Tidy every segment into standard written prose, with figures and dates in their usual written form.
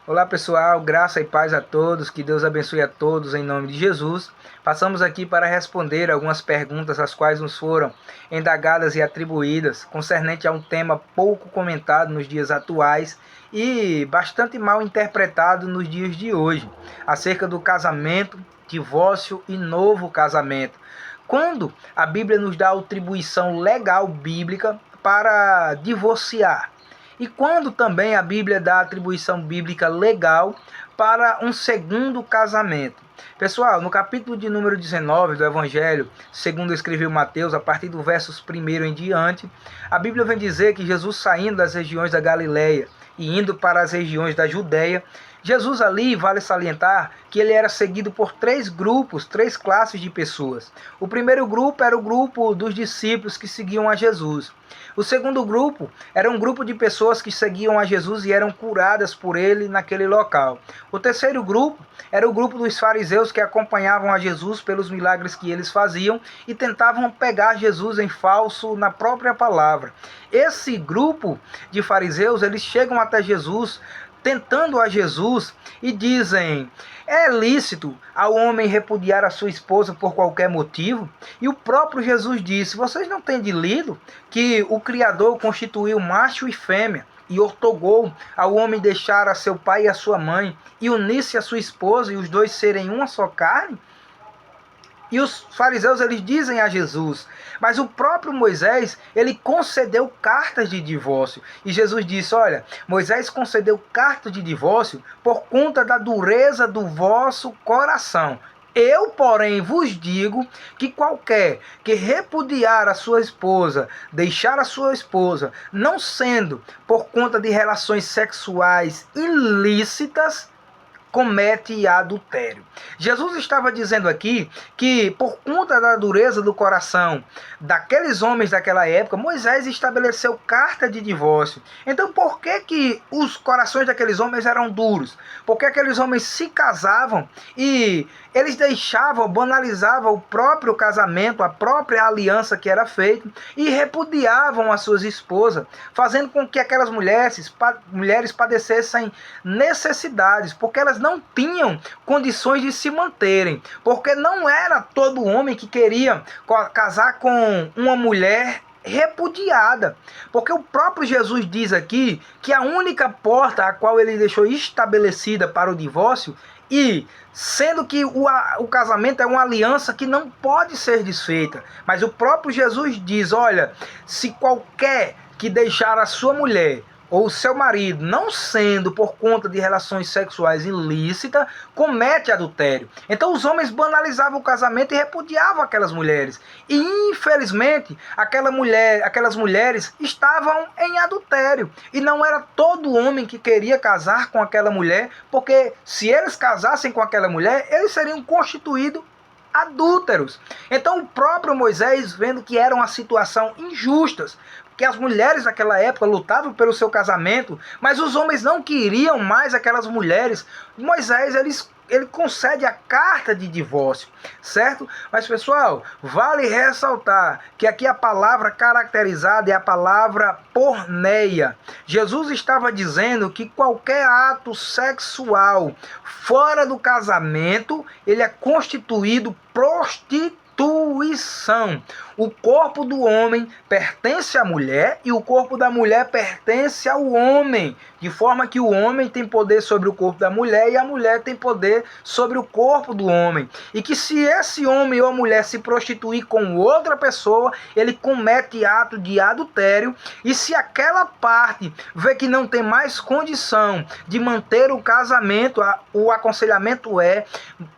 Olá pessoal, graça e paz a todos, que Deus abençoe a todos em nome de Jesus. Passamos aqui para responder algumas perguntas as quais nos foram indagadas e atribuídas, concernente a um tema pouco comentado nos dias atuais e bastante mal interpretado nos dias de hoje, acerca do casamento, divórcio e novo casamento. Quando a Bíblia nos dá a atribuição legal bíblica para divorciar? E quando também a Bíblia dá a atribuição bíblica legal para um segundo casamento? Pessoal, no capítulo de número 19 do Evangelho, segundo escreveu Mateus, a partir do versos 1 em diante, a Bíblia vem dizer que Jesus, saindo das regiões da Galileia e indo para as regiões da Judéia, Jesus ali, vale salientar, que ele era seguido por três grupos, três classes de pessoas. O primeiro grupo era o grupo dos discípulos que seguiam a Jesus. O segundo grupo era um grupo de pessoas que seguiam a Jesus e eram curadas por ele naquele local. O terceiro grupo era o grupo dos fariseus que acompanhavam a Jesus pelos milagres que eles faziam e tentavam pegar Jesus em falso na própria palavra. Esse grupo de fariseus, eles chegam até Jesus, tentando a Jesus, e dizem: é lícito ao homem repudiar a sua esposa por qualquer motivo? E o próprio Jesus disse: vocês não têm lido que o Criador constituiu macho e fêmea e ortogou ao homem deixar a seu pai e a sua mãe e unir-se a sua esposa e os dois serem uma só carne? E os fariseus, eles dizem a Jesus: mas o próprio Moisés, ele concedeu cartas de divórcio. E Jesus disse: olha, Moisés concedeu cartas de divórcio por conta da dureza do vosso coração. Eu, porém, vos digo que qualquer que repudiar a sua esposa, deixar a sua esposa, não sendo por conta de relações sexuais ilícitas, comete adultério. Jesus estava dizendo aqui que, por conta da dureza do coração daqueles homens daquela época, Moisés estabeleceu carta de divórcio. Então, por que os corações daqueles homens eram duros? Porque aqueles homens se casavam e eles deixavam, banalizavam o próprio casamento, a própria aliança que era feita, e repudiavam as suas esposas, fazendo com que aquelas mulheres padecessem necessidades, porque elas não tinham condições de se manterem, porque não era todo homem que queria casar com uma mulher repudiada, porque o próprio Jesus diz aqui que a única porta a qual ele deixou estabelecida para o divórcio, e sendo que o casamento é uma aliança que não pode ser desfeita, mas o próprio Jesus diz: olha, se qualquer que deixar a sua mulher ou seu marido, não sendo por conta de relações sexuais ilícitas, comete adultério. Então os homens banalizavam o casamento e repudiavam aquelas mulheres. E infelizmente aquelas mulheres estavam em adultério. E não era todo homem que queria casar com aquela mulher, porque se eles casassem com aquela mulher, eles seriam constituídos adúlteros. Então o próprio Moisés, vendo que era uma situação injusta, que as mulheres naquela época lutavam pelo seu casamento, mas os homens não queriam mais aquelas mulheres, Moisés ele concede a carta de divórcio, certo? Mas pessoal, vale ressaltar que aqui a palavra caracterizada é a palavra porneia. Jesus estava dizendo que qualquer ato sexual fora do casamento, ele é constituído prostituição. O corpo do homem pertence à mulher e o corpo da mulher pertence ao homem, de forma que o homem tem poder sobre o corpo da mulher e a mulher tem poder sobre o corpo do homem. E que se esse homem ou a mulher se prostituir com outra pessoa, ele comete ato de adultério. E se aquela parte vê que não tem mais condição de manter o casamento, o aconselhamento é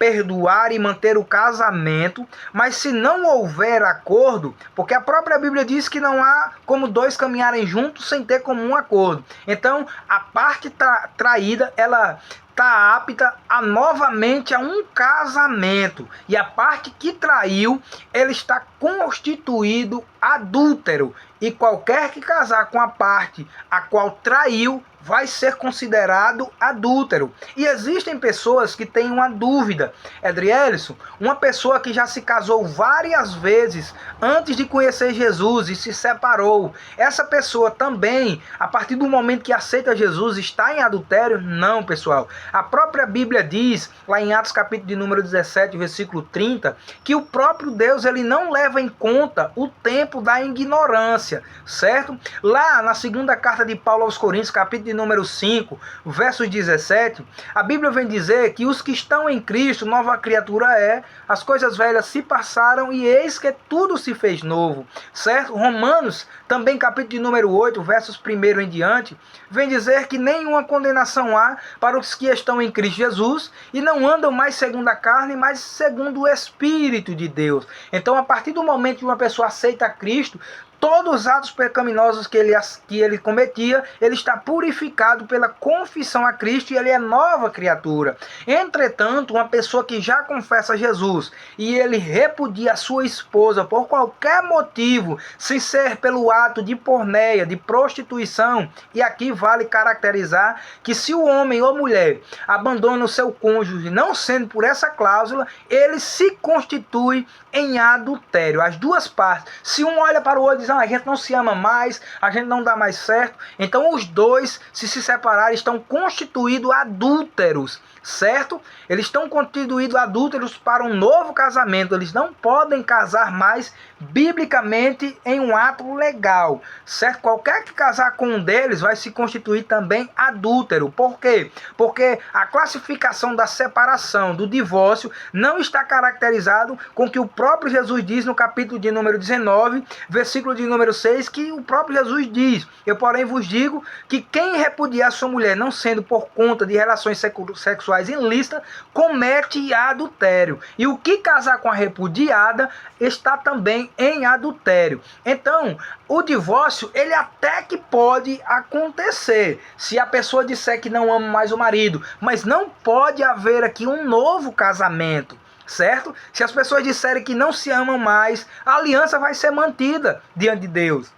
perdoar e manter o casamento. Mas se não houver acordo, porque a própria Bíblia diz que não há como dois caminharem juntos sem ter comum acordo. Então, a parte traída, ela está apta a novamente a um casamento. E a parte que traiu, ele está constituído adúltero. E qualquer que casar com a parte a qual traiu, vai ser considerado adúltero. E existem pessoas que têm uma dúvida. Edrielson, uma pessoa que já se casou várias vezes antes de conhecer Jesus e se separou, essa pessoa também, a partir do momento que aceita Jesus, está em adultério? Não, pessoal. A própria Bíblia diz, lá em Atos capítulo de número 17, versículo 30, que o próprio Deus ele não leva em conta o tempo da ignorância, certo? Lá na segunda carta de Paulo aos Coríntios, capítulo de número 5, verso 17, a Bíblia vem dizer que os que estão em Cristo, nova criatura é, as coisas velhas se passaram e eis que tudo se fez novo, certo? Romanos, também capítulo de número 8, versos 1 em diante, vem dizer que nenhuma condenação há para os que estão em Cristo Jesus e não andam mais segundo a carne, mas segundo o Espírito de Deus. Então, a partir do momento que uma pessoa aceita Cristo, todos os atos pecaminosos que ele cometia, ele está purificado pela confissão a Cristo e ele é nova criatura. Entretanto, uma pessoa que já confessa Jesus e ele repudia a sua esposa por qualquer motivo, sem ser pelo ato de porneia, de prostituição, e aqui vale caracterizar que se o homem ou mulher abandona o seu cônjuge, não sendo por essa cláusula, ele se constitui em adultério. As duas partes, se um olha para o outro e diz, a gente não se ama mais, a gente não dá mais certo, então os dois, se separarem, estão constituídos adúlteros, certo? Eles estão constituídos adúlteros para um novo casamento, eles não podem casar mais biblicamente em um ato legal, certo? Qualquer que casar com um deles vai se constituir também adúltero. Por quê? Porque a classificação da separação, do divórcio, não está caracterizado com o que o próprio Jesus diz no capítulo de número 19, versículo de número 6, que o próprio Jesus diz, eu porém vos digo que quem repudiar sua mulher, não sendo por conta de relações sexuais ilícitas, comete adultério. E o que casar com a repudiada está também em adultério. Então, o divórcio, ele até que pode acontecer, se a pessoa disser que não ama mais o marido, mas não pode haver aqui um novo casamento, certo? Se as pessoas disserem que não se amam mais, a aliança vai ser mantida diante de Deus.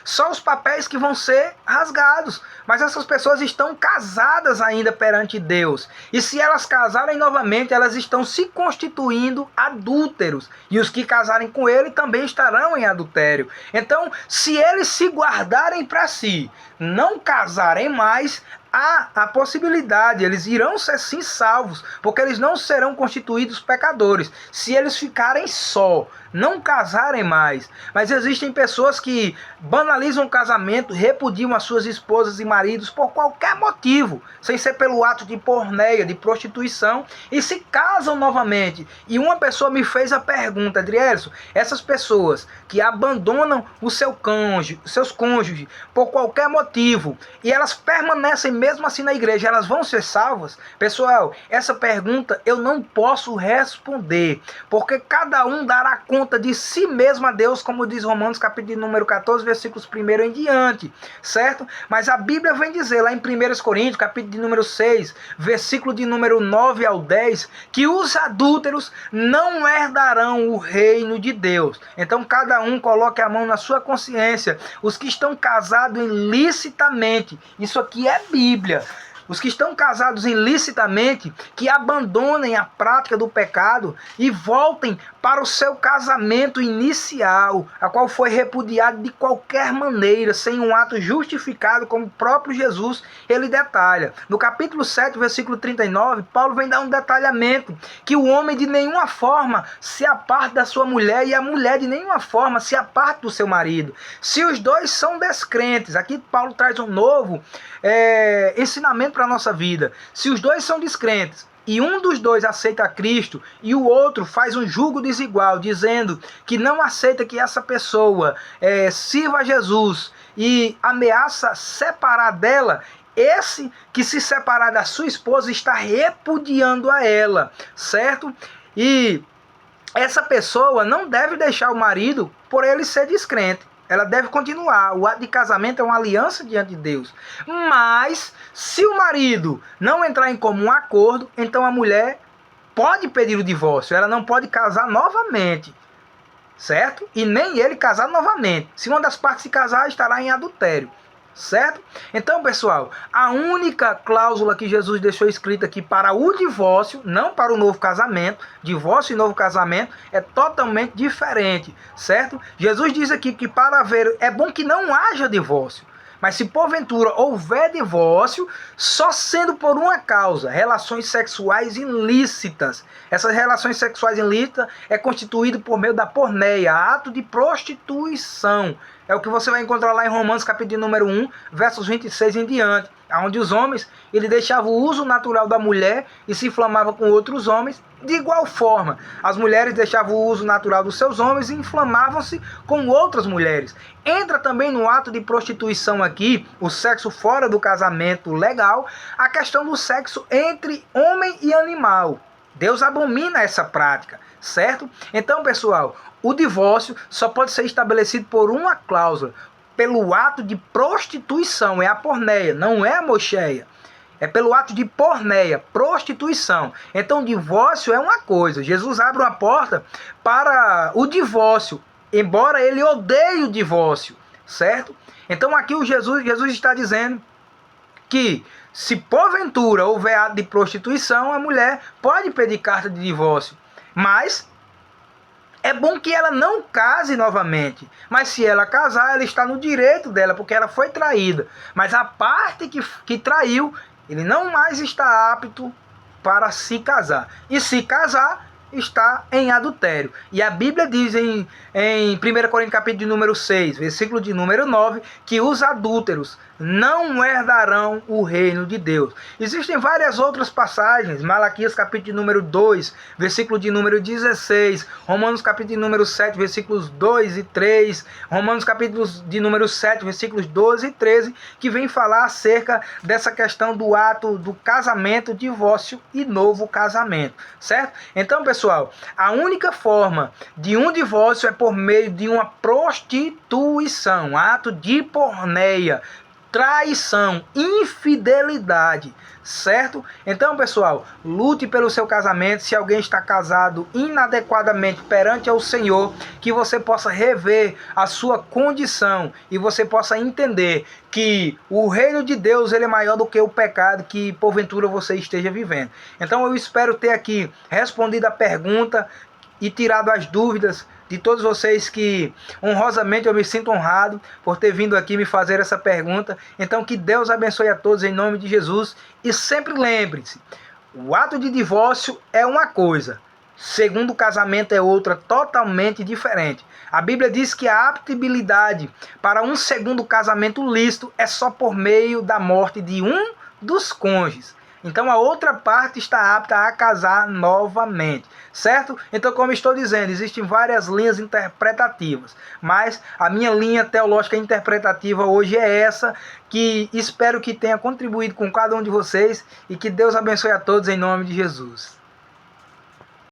Só os papéis que vão ser rasgados. Mas essas pessoas estão casadas ainda perante Deus. E se elas casarem novamente, elas estão se constituindo adúlteros. E os que casarem com ele também estarão em adultério. Então, se eles se guardarem para si, não casarem mais, há a possibilidade, eles irão ser sim salvos, porque eles não serão constituídos pecadores, se eles ficarem só, não casarem mais. Mas existem pessoas que banalizam o casamento, repudiam as suas esposas e maridos por qualquer motivo, sem ser pelo ato de porneia, de prostituição, e se casam novamente. E uma pessoa me fez a pergunta, Adrielson, essas pessoas que abandonam o seu cônjuge, seus cônjuges por qualquer motivo, e elas permanecem mesmo assim na igreja, elas vão ser salvas? Pessoal, essa pergunta eu não posso responder, porque cada um dará conta de si mesmo a Deus, como diz Romanos capítulo de número 14, versículos 1 em diante, certo? Mas a Bíblia vem dizer lá em 1 Coríntios, capítulo de número 6, versículo de número 9 ao 10, que os adúlteros não herdarão o reino de Deus. Então cada um coloque a mão na sua consciência, os que estão casados ilicitamente, isso aqui é Bíblia. Os que estão casados ilicitamente, que abandonem a prática do pecado e voltem para o seu casamento inicial, a qual foi repudiado de qualquer maneira, sem um ato justificado, como o próprio Jesus ele detalha. No capítulo 7, versículo 39, Paulo vem dar um detalhamento, que o homem de nenhuma forma se aparte da sua mulher e a mulher de nenhuma forma se aparte do seu marido. Se os dois são descrentes, aqui Paulo traz um novo ensinamento para a nossa vida. Se os dois são descrentes e um dos dois aceita Cristo e o outro faz um julgo desigual, dizendo que não aceita que essa pessoa sirva a Jesus e ameaça separar dela, esse que se separar da sua esposa está repudiando a ela, certo? E essa pessoa não deve deixar o marido por ele ser descrente. ela deve continuar. O ato de casamento é uma aliança diante de Deus. Mas, se o marido não entrar em comum acordo, então a mulher pode pedir o divórcio. Ela não pode casar novamente, certo? E nem ele casar novamente. Se uma das partes se casar, estará em adultério, certo? Então, pessoal, a única cláusula que Jesus deixou escrita aqui para o divórcio, não para o novo casamento, divórcio e novo casamento é totalmente diferente, certo? Jesus diz aqui que para haver, é bom que não haja divórcio. Mas se porventura houver divórcio, só sendo por uma causa, relações sexuais ilícitas. Essas relações sexuais ilícitas é constituído por meio da porneia, ato de prostituição. É o que você vai encontrar lá em Romanos capítulo número 1, versos 26 em diante, onde os homens ele deixavam o uso natural da mulher e se inflamavam com outros homens. De igual forma, as mulheres deixavam o uso natural dos seus homens e inflamavam-se com outras mulheres. Entra também no ato de prostituição aqui, o sexo fora do casamento legal, a questão do sexo entre homem e animal. Deus abomina essa prática, certo? Então, pessoal, o divórcio só pode ser estabelecido por uma cláusula, pelo ato de prostituição, é a porneia, não é a mocheia. É pelo ato de porneia, prostituição. Então, divórcio é uma coisa. Jesus abre uma porta para o divórcio, embora ele odeie o divórcio, certo? Então, aqui o Jesus está dizendo que se porventura houver ato de prostituição, a mulher pode pedir carta de divórcio. Mas é bom que ela não case novamente. Mas se ela casar, ela está no direito dela, porque ela foi traída. Mas a parte que traiu, ele não mais está apto para se casar. E se casar, está em adultério. E a Bíblia diz em 1 Coríntios capítulo de número 6, versículo de número 9, que os adúlteros não herdarão o reino de Deus. Existem várias outras passagens, Malaquias capítulo de número 2, versículo de número 16, Romanos capítulo de número 7, versículos 2 e 3, Romanos capítulo de número 7, versículos 12 e 13, que vem falar acerca dessa questão do ato do casamento, divórcio e novo casamento, certo? Então, pessoal, a única forma de um divórcio é por meio de uma prostituição, ato de porneia, traição, infidelidade, certo? Então, pessoal, lute pelo seu casamento. Se alguém está casado inadequadamente perante ao Senhor, que você possa rever a sua condição e você possa entender que o reino de Deus ele é maior do que o pecado que porventura você esteja vivendo. Então, eu espero ter aqui respondido a pergunta e tirado as dúvidas de todos vocês, que honrosamente eu me sinto honrado por ter vindo aqui me fazer essa pergunta. Então que Deus abençoe a todos em nome de Jesus. E sempre lembre-se, o ato de divórcio é uma coisa, segundo casamento é outra totalmente diferente. A Bíblia diz que a aptibilidade para um segundo casamento lícito é só por meio da morte de um dos cônjuges. Então a outra parte está apta a casar novamente, certo? Então, como estou dizendo, existem várias linhas interpretativas, mas a minha linha teológica interpretativa hoje é essa, que espero que tenha contribuído com cada um de vocês e que Deus abençoe a todos em nome de Jesus.